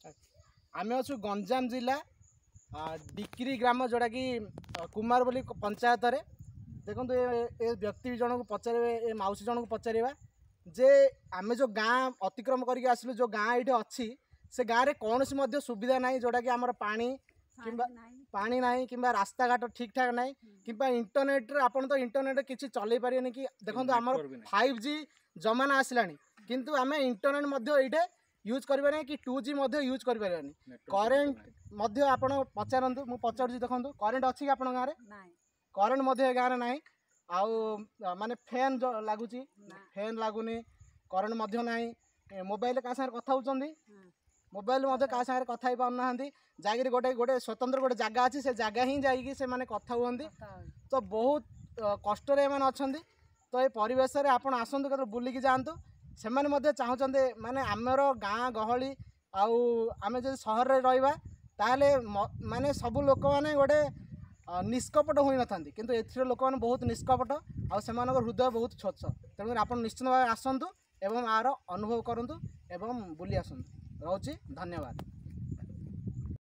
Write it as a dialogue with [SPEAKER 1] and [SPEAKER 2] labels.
[SPEAKER 1] आम अच्छु गंजाम जिला डिक्री ग्राम जोटा कि कुमार बोली पंचायत रे देखो ए व्यक्ति जन को पचारे ए मौसी जन को पचारा जे आम जो गाँ अतिक्रम करके आसलु जो गाँ ये अच्छी से गाँव में कौन सी सुविधा ना जोटा कि आमर पानी पानी ना कि रास्ता घाट ठीक ठाक ना कि इंटरनेट आपन तो इंटरनेट किसी चल पारे कि देखो आम 5G जमाना आसला किंतु आम इंटरनेट ये यूज करें कि 2G यूज करें करेन्ट आप पचारतु मुझे पचार देखो करेन्ट अच्छी आप गाँव में करेन्ट गाँव में ना माने फैन जो लगुच फैन लगुनि करेन्ट ना मोबाइल क्या सागर कथा होती मोबाइल क्या सागर कथा ही पाना जाकि गोटे गोटे स्वतंत्र गोटे जगह अच्छी से जगह ही जाकि से माने कथा हुआ तो बहुत कष्ट अच्छा तो ये परिवेश में आप आसतु कत बुलिकी जातु से चाहते माने आमर गाँ गहली आम जो सहर में रहा ताले माने सबू लोक मैंने गोटे निष्कपट हो न था किंतु एथिरे लोक मैंने बहुत निष्कपट आर हृदय बहुत स्वच्छ तेणुकर आप निश्चित भाव आसतु एवं आर अनुभव करूँ एवं बुली आसतु रोची धन्यवाद।